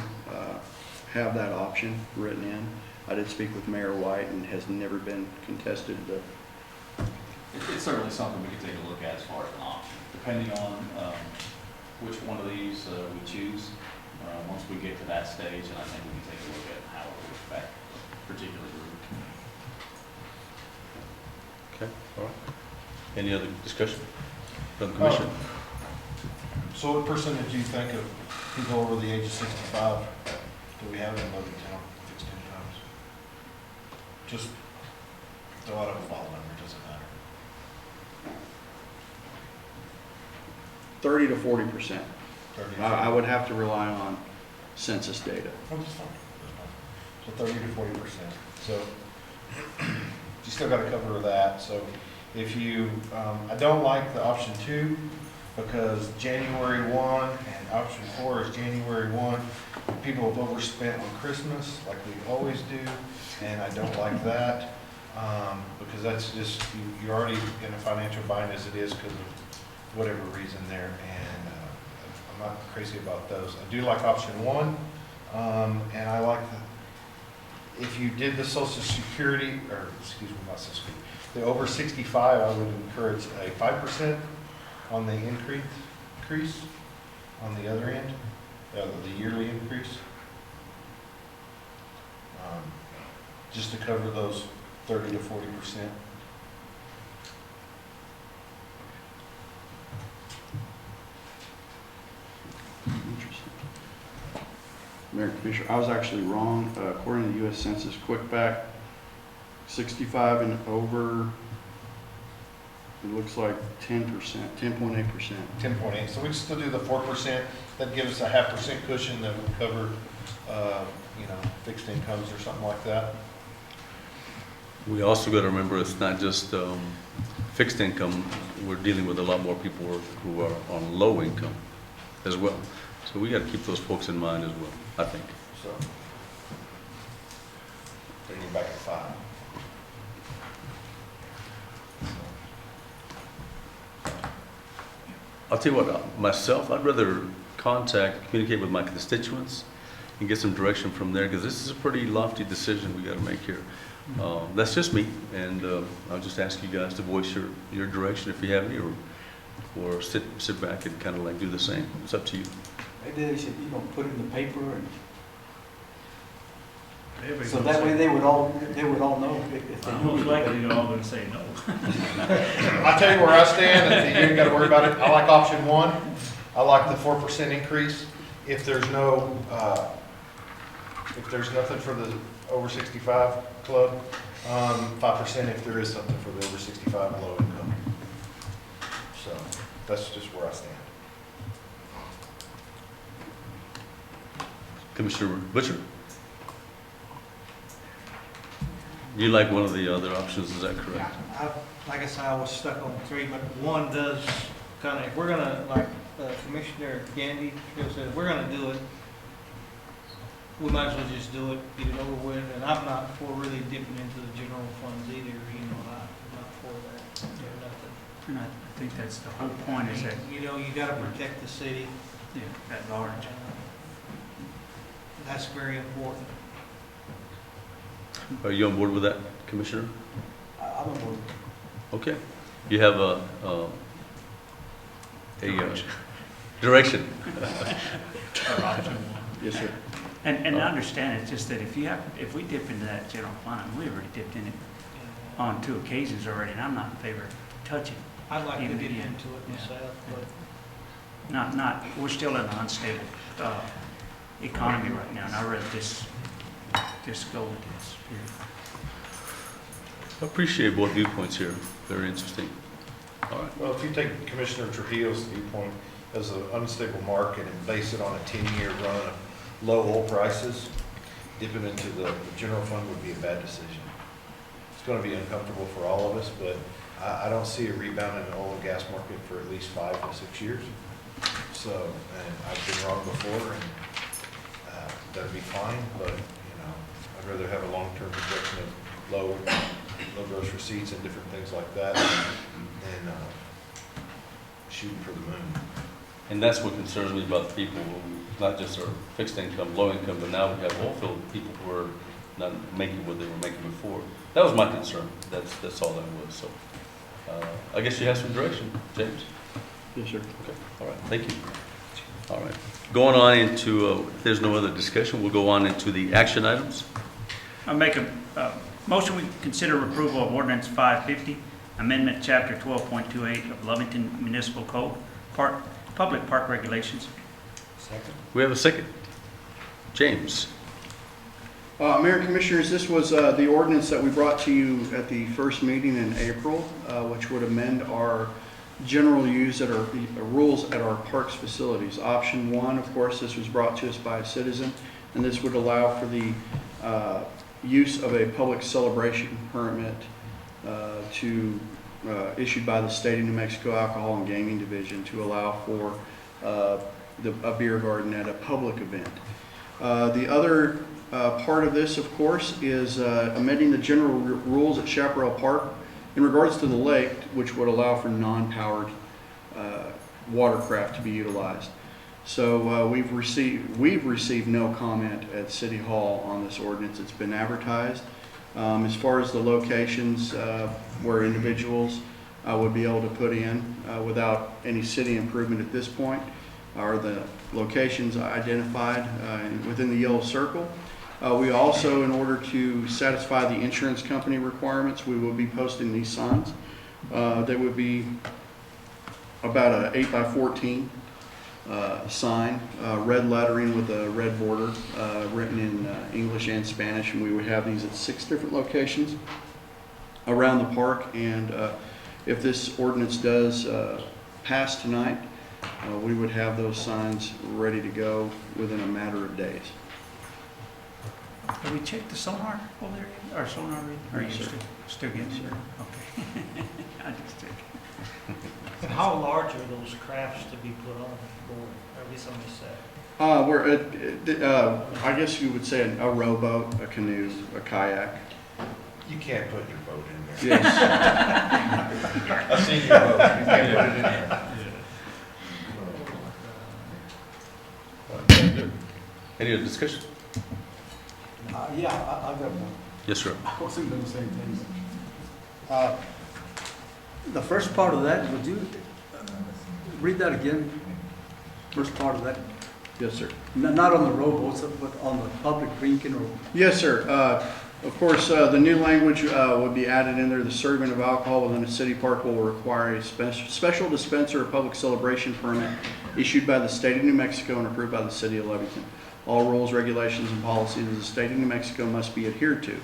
have that option written in. I did speak with Mayor White and has never been contested. It's certainly something we could take a look at as far as an option, depending on which one of these we choose. Once we get to that stage, and I think we can take a look at how it would affect a particular group. Okay, all right. Any other discussion from the commission? So what percentage do you think of people over the age of 65 do we have in Lovington fixed incomes? Just throw out a ball number, doesn't matter. 30 to 40%. 30 I would have to rely on census data. Oh, that's fine. So 30 to 40%. So you still got to cover that. So if you, I don't like the option 2 because January 1 and option 4 is January 1. People have overspent on Christmas like we always do, and I don't like that because that's just, you're already in a financial bind as it is because of whatever reason there, and I'm not crazy about those. I do like option 1, and I like if you did the Social Security, or excuse me, not Social Security, the over 65, I would encourage a 5% on the increase on the other end, the yearly increase, just to cover those 30 to 40%. Interesting. Mayor and Commissioner, I was actually wrong. According to the U.S. Census Quickback, 65 and over, it looks like 10%, 10.8%. 10.8. So we still do the 4%. That gives us a 0.5% cushion that would cover, fixed incomes or something like that. We also got to remember it's not just fixed income. We're dealing with a lot more people who are on low income as well. So we got to keep those folks in mind as well, I think. So bring you back at 5. I'll tell you what, myself, I'd rather communicate with my constituents and get some direction from there, because this is a pretty lofty decision we got to make here. That's just me, and I'll just ask you guys to voice your direction if you have any, or sit back and kind of like do the same. It's up to you. Maybe they should, put it in the paper and Everybody's So gonna that way say- they would all know if they Most knew. likely, they're all gonna say no. I'll tell you where I stand, and you ain't gotta worry about it. I like option one. I like the 4% increase. If there's no, if there's nothing for the over 65 club, 5% if there is something for the over 65 and low income. So that's just where I stand. Commissioner Butcher? You like one of the other options, is that correct? Like I said, I was stuck on three, but one does kind of, if we're gonna, like Commissioner Gandy said, if we're gonna do it, we might as well just do it, get it over with, and I'm not for really dipping into the general funds either, you know, I'm not for that, nothing. And I think that's the whole point is that, You know, you gotta protect the city. yeah, at large. That's very important. Are you on board with that, Commissioner? I'm on board. Okay. You have a direction. Or option one. Yes, sir. And I understand, it's just that if we dip into that general fund, and we already dipped in it on 2 occasions already, and I'm not in favor of touching. I'd like to Even dip again. into it Yeah. myself, but We're still in an unstable economy right now, and I'd rather just go with this. I appreciate both viewpoints here. Very interesting. All right. Well, if you take Commissioner Trujillo's viewpoint as an unstable market and base it on a 10-year run of low oil prices, dipping into the general fund would be a bad decision. It's going to be uncomfortable for all of us, but I don't see a rebound in the oil and gas market for at least 5 to 6 years. So, and I've been wrong before, and that'd be fine, but, you know, I'd rather have a long-term projection of low gross receipts and different things like that than shooting for the moon. And that's what concerns me about the people who, not just are fixed income, low income, but now we have oil field people who are not making what they were making before. That was my concern. That's all that was. So I guess you have some direction, James. Yes, sir. Okay. All right. Thank you. All right. Going on into, if there's no other discussion, we'll go on into the action items. I make a motion we consider approval of ordinance 550, amendment chapter 12.28 of Lovington Municipal Code, public park regulations. Second. We have a second. James. Mayor and Commissioners, this was the ordinance that we brought to you at the first meeting in April, which would amend our general use at our rules at our parks facilities. Option one, of course, this was brought to us by a citizen, and this would allow for the use of a public celebration permit issued by the State of New Mexico Alcohol and Gaming Division to allow for a beer garden at a public event. The other part of this, of course, is amending the general rules at Chaparral Park in regards to the lake, which would allow for non-powered watercraft to be utilized. So we've received no comment at City Hall on this ordinance. It's been advertised. As far as the locations where individuals would be able to put in without any city improvement at this point are the locations identified within the yellow circle. We also, in order to satisfy the insurance company requirements, we will be posting these signs. They would be about an 8x14 sign, red lettering with a red border, written in English and Spanish, and we would have these at 6 different locations around the park. And if this ordinance does pass tonight, we would have those signs ready to go within a matter of days. Have we checked the sonar over there yet? Or sonar read? Or are you Yes, sir. still getting there? Okay. I just checked. and how large are those crafts to be put on the board, or at least on the set? I guess you would say a rowboat, a canoe, a kayak. You can't put your boat in there. Yes. I've seen your boat. You can't put it in there. Any other discussion? Yeah, I got one. Yes, sir. I wasn't going to say things. The first part of that, would you read that again? First part of that. Yes, sir. Not on the rowboats, but on the public drinking or, Yes, sir. Of course, the new language would be added in there. The serving of alcohol within a city park will require a special dispenser or public celebration permit issued by the state of New Mexico and approved by the city of Lovington. All rules, regulations, and policies of the state of New Mexico must be adhered to.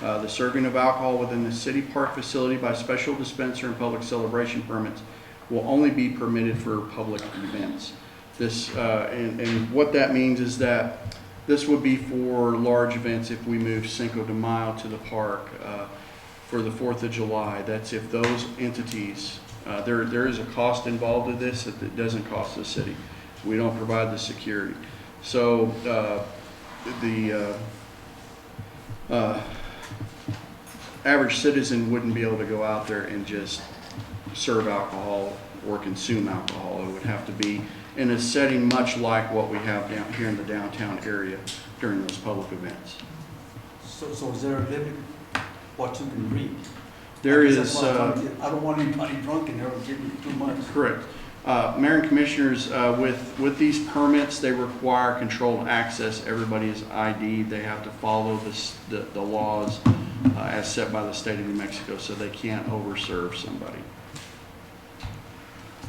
The serving of alcohol within the city park facility by special dispenser and public celebration permits will only be permitted for public events. This, and what that means is that this would be for large events if we move Cinco de Mayo to the park for the 4th of July. That's if those entities, there is a cost involved in this that it doesn't cost the city. We don't provide the security. So the average citizen wouldn't be able to go out there and just serve alcohol or consume alcohol. It would have to be in a setting much like what we have down here in the downtown area during those public events. so is there a limit what you can drink? There Because is, that's what I'm trying to get. I don't want anybody drunk in there or giving too much. correct. Mayor and Commissioners, with these permits, they require controlled access. Everybody is ID'd. They have to follow the laws as set by the state of New Mexico, so they can't overserve somebody.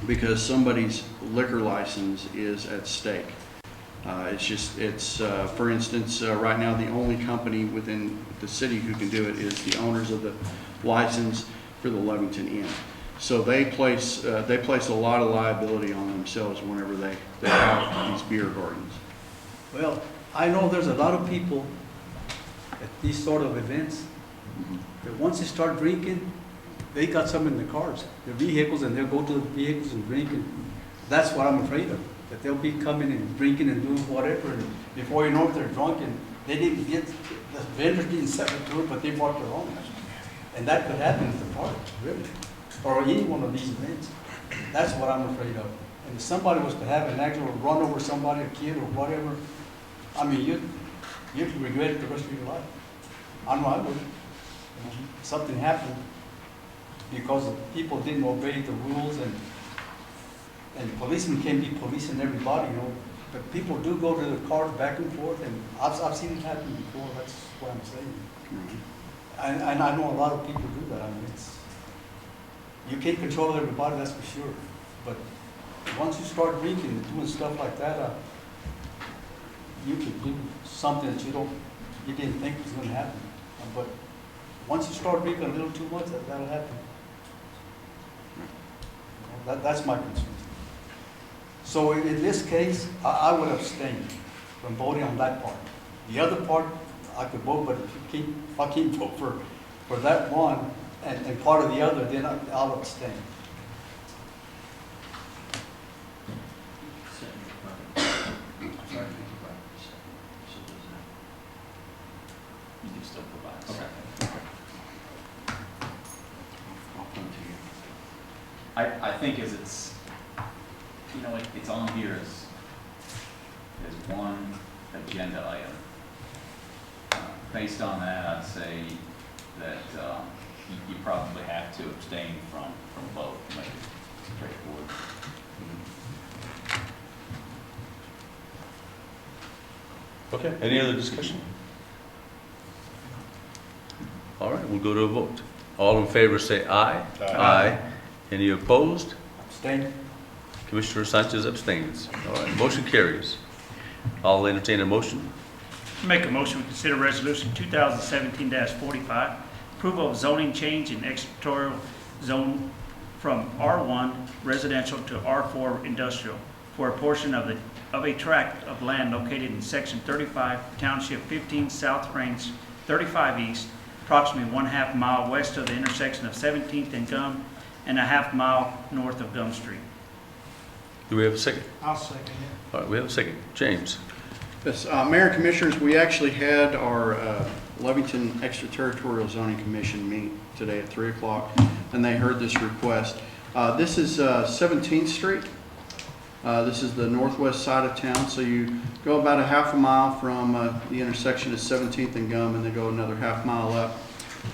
Because somebody's liquor license is at stake. For instance, right now, the only company within the city who can do it is the owners of the license for the Lovington Inn. So they place a lot of liability on themselves whenever they have these beer gardens. Well, I know there's a lot of people at these sort of events that once they start drinking, they got some in the cars, their vehicles, and they'll go to the vehicles and drink. And that's what I'm afraid of, that they'll be coming and drinking and doing whatever. And before you know it, they're drunk and they didn't get, the vendors didn't set it to it, but they brought their own. And that could happen at the park, really, or any one of these events. That's what I'm afraid of. And if somebody was to have an accident or run over somebody, a kid or whatever, I mean, you'd regret it the rest of your life. I know I would. You know, something happened because the people didn't obey the rules, and policemen can't be policing everybody, you know. But people do go to the cars back and forth, and I've seen it happen before. That's what I'm saying. And I know a lot of people do that. I mean, you can't control everybody, that's for sure. But once you start drinking and doing stuff like that, you could do something that you didn't think was going to happen. But once you start drinking a little too much, that'll happen. That's my concern. So in this case, I would abstain from voting on that part. The other part, I could vote, but if I can't vote for that one and part of the other, then I'll abstain. You can still provide. Okay. I think as it's, it's on here as one agenda item. Based on that, I'd say that you probably have to abstain from vote, make it straightforward. Okay, any other discussion? All right, we'll go to a vote. All in favor say aye. Aye. Any opposed? Abstain. Commissioner Sanchez abstains. All right, motion carries. I'll entertain a motion. Make a motion to consider resolution 2017-45, approval of zoning change in extraterritorial zone from R1 residential to R4 industrial for a portion of a tract of land located in section 35, township 15, South Range 35 East, approximately 1/2 mile west of the intersection of 17th and Gum, and 1/2 mile north of Gum Street. Do we have a second? I'll second it. All right, we have a second. James. Yes, Mayor and Commissioners, we actually had our Lovington Extraterritorial Zoning Commission meet today at 3 o'clock, and they heard this request. This is 17th Street. This is the northwest side of town, so you go about 1/2 mile from the intersection of 17th and Gum, and then go another 1/2 mile up.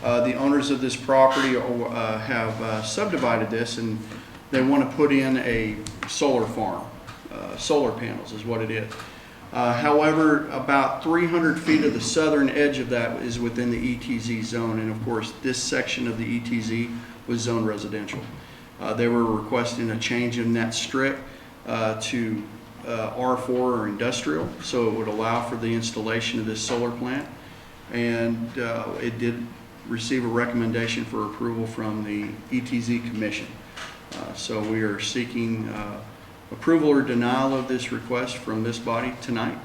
The owners of this property have subdivided this, and they want to put in a solar farm solar panels is what it is. However, about 300 feet of the southern edge of that is within the ETZ zone, and of course, this section of the ETZ was zoned residential. They were requesting a change in that strip to R4 or industrial, so it would allow for the installation of this solar plant, and it did receive a recommendation for approval from the ETZ Commission. So we are seeking approval or denial of this request from this body tonight.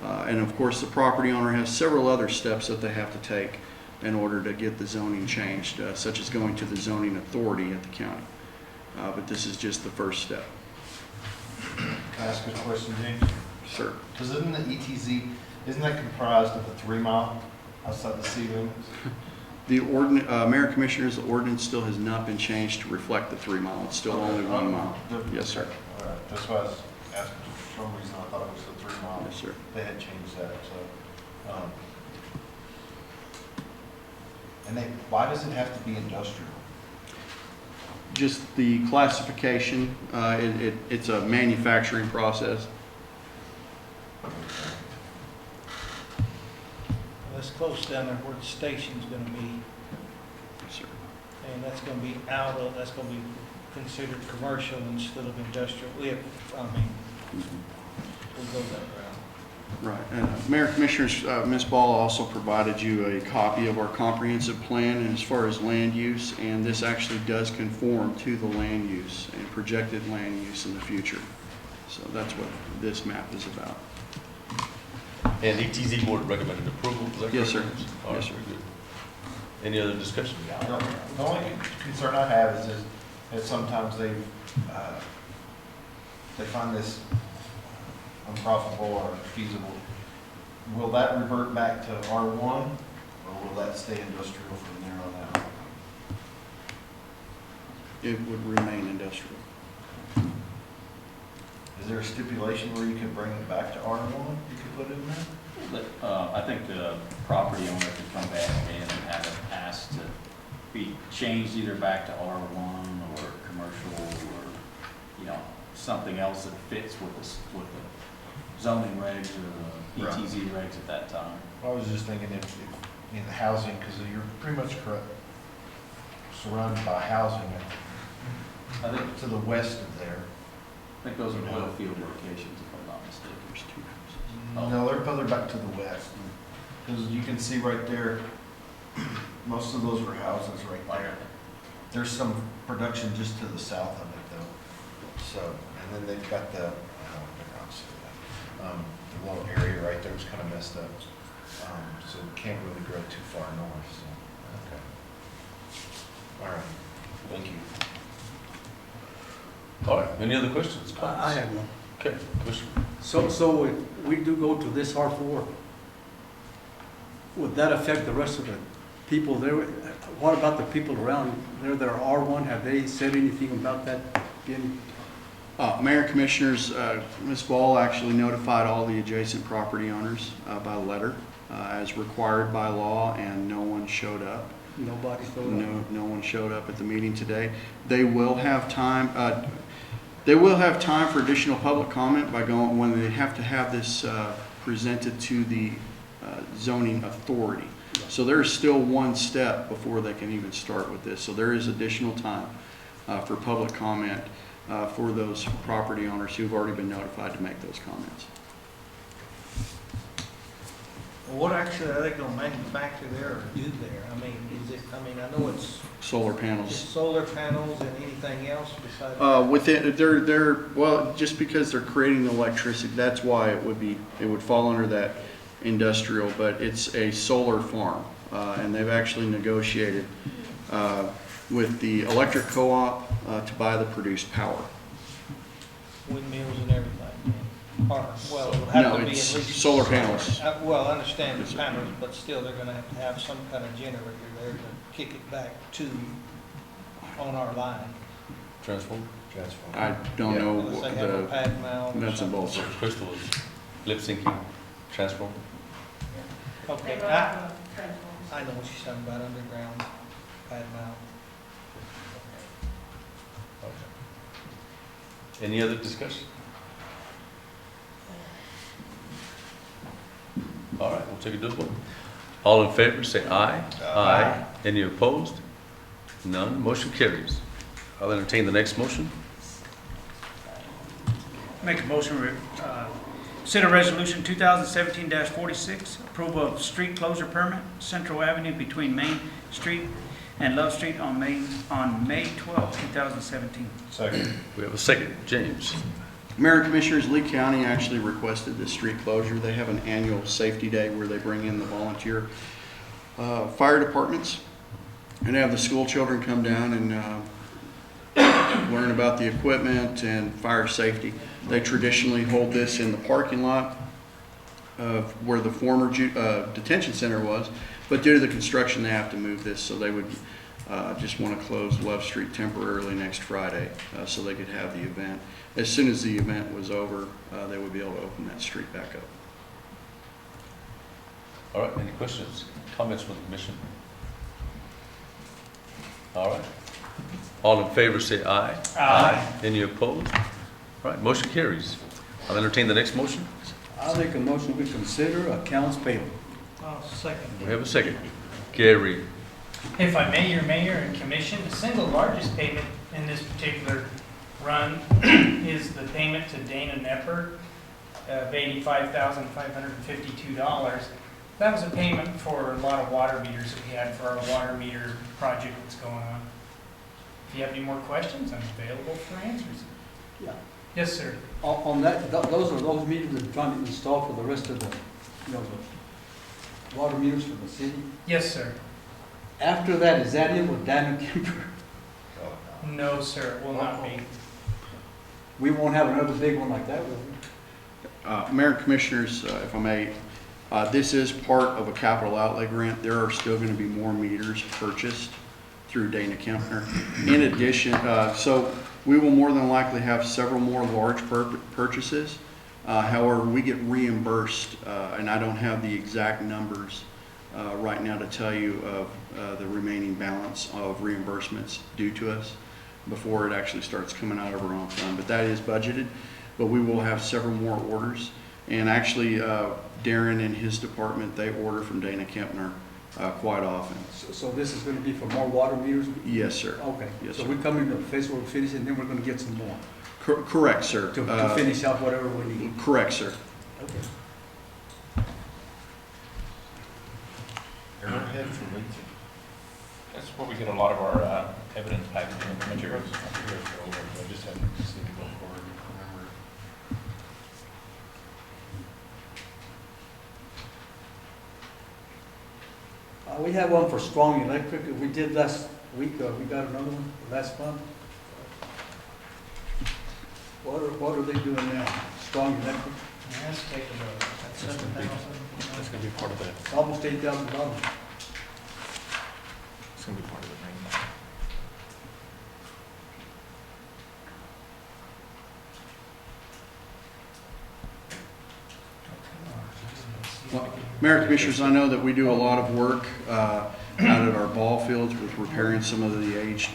And of course, the property owner has several other steps that they have to take in order to get the zoning changed, such as going to the zoning authority at the county. But this is just the first step. Can I ask a question, James? Sure. Because isn't the ETZ, isn't that comprised of the 3 mile outside the city limits? The Mayor Commissioners, the ordinance still has not been changed to reflect the 3 mile. It's still only 1 mile. Yes, sir. All right, that's why I was asking, for some reason I thought it was the 3 mile. Yes, sir. They had changed that, so. And why does it have to be industrial? Just the classification, it's a manufacturing process. That's close down there where the station's gonna be, Yes, sir. and that's gonna be that's gonna be considered commercial instead of industrial, we'll go that route. Right. Mayor Commissioners, Ms. Ball also provided you a copy of our comprehensive plan, and as far as land use, and this actually does conform to the land use and projected land use in the future. So that's what this map is about. And ETZ board recommended approval, is that correct? Yes, sir. All right, Yes, sir. very good. Any other discussion? The only concern I have is that sometimes they find this unprofitable or feasible. Will that revert back to R1, or will that stay industrial from there on out? It would remain industrial. Is there a stipulation where you could bring it back to R1? You could put it in there? I think the property owner could come back in and have it asked to be changed either back to R1 or commercial or, something else that fits with the zoning regs or the ETZ regs at that time. I was just thinking if in the housing, because you're pretty much correct, surrounded by housing I think to the west of there. I think those are oil field locations, if I'm not mistaken. There's 2 houses. No, they're further back to the west. Because you can see right there, most of those are houses right there. There's some production just to the south of it though. So, and then they've got the, I don't know how to say that, the little area right there is kind of messed up. So it can't really grow too far north, so, okay. All right, thank you. All right, any other questions? I have one. Okay, Commissioner. So if we do go to this R4, would that affect the rest of the people there? What about the people around there that are R1? Have they said anything about that being? Mayor Commissioners, Ms. Ball actually notified all the adjacent property owners by letter as required by law, and no one showed up. Nobody showed up? No one showed up at the meeting today. They will have time. They will have time for additional public comment by going when they have to have this presented to the zoning authority. So there's still one step before they can even start with this. So there is additional time for public comment for those property owners who've already been notified to make those comments. Well, what actually are they gonna manufacture there or do there? I mean, I know it's Solar panels. just solar panels and anything else besides? Within well, just because they're creating the electricity, that's why it would fall under that industrial, but it's a solar farm, and they've actually negotiated with the electric co-op to buy the produced power. Windmills and everything? Or, well, it would have No, to be at it's least. solar panels. Well, I understand the panels, but still, they're gonna have to have some kind of generator there to kick it back to, on our line. Transform? I don't know Unless what they have a the pad mount or nuts and something. bolts. So Crystal is lip syncing transform? Okay, I know what she's talking about, underground pad mount. Any other discussion? All right, we'll take it to a vote. All in favor, say aye. Aye. Any opposed? None. Motion carries. I'll entertain the next motion. Make a motion, consider resolution 2017-46, approval of street closure permit, Central Avenue between Main Street and Love Street on May 12, 2017. Second. We have a second. James. Mayor and Commissioners, Lee County actually requested this street closure. They have an annual safety day where they bring in the volunteer fire departments, and have the school children come down and learn about the equipment and fire safety. They traditionally hold this in the parking lot of where the former detention center was, but due to the construction, they have to move this, so they would just want to close Love Street temporarily next Friday so they could have the event. As soon as the event was over, they would be able to open that street back up. All right, any questions, comments from the commission? All right. All in favor, say aye. Aye. Any opposed? All right, motion carries. I'll entertain the next motion. I'll make a motion we consider accounts payable. Second. We have a second. Gary. If I may, your mayor and commission, the single largest payment in this particular run is the payment to Dana Nepper of $85,552. That was a payment for a lot of water meters that we had for our water meter project that's going on. If you have any more questions, I'm available for answers. Yeah. Yes, sir. On that, those are those meters that are trying to install for the rest of the, the water meters for the city. Yes, sir. After that, is that in with Daniel Kemper? No, sir, it will not be. We won't have another big one like that, will we? Mayor and Commissioners, if I may, this is part of a capital outlay grant. There are still going to be more meters purchased through Dana Kempner. In addition, so we will more than likely have several more large purchases. However, we get reimbursed, and I don't have the exact numbers right now to tell you of the remaining balance of reimbursements due to us before it actually starts coming out of our own fund. But that is budgeted, but we will have several more orders. And actually, Darren and his department, they order from Dana Kempner quite often. So this is going to be for more water meters? Yes, sir. Okay. Yes, so sir. we come into the phase where we finish and then we're going to get some more Correct, sir. to finish out whatever we need. Correct, sir. Okay. Arrowhead from Lincoln. That's where we get a lot of our evidence packaging materials. I just had to see it go forward. We have one for Strong Electric. We did last week. We got another one last month. What are they doing now? Strong Electric. Let's take a look. That's That's gonna be part of it. It's almost $8,000. It's gonna be part of it, right? Well, Mayor and Commissioners, I know that we do a lot of work out at our ball fields with repairing some of the aged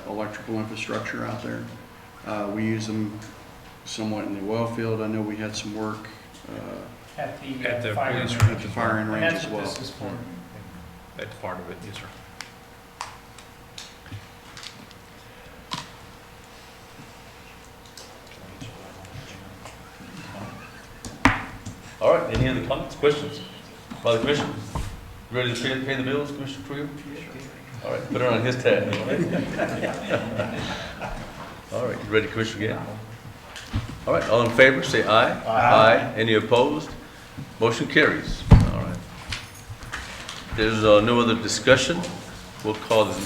electrical infrastructure out there. We use them somewhat in the oil field. I know we had some work at the At the fire police range. at the firing And range that's as what well. this is for. That's part of it, yes, sir. All right, any other comments, questions by the commission? You ready to pay the bills, Commissioner Creel? All right, put it on his tab. All right, you ready, Commissioner Gann? All right, all in favor, say aye. Aye. Any opposed? Motion carries. All right. There's no other discussion. We'll call this.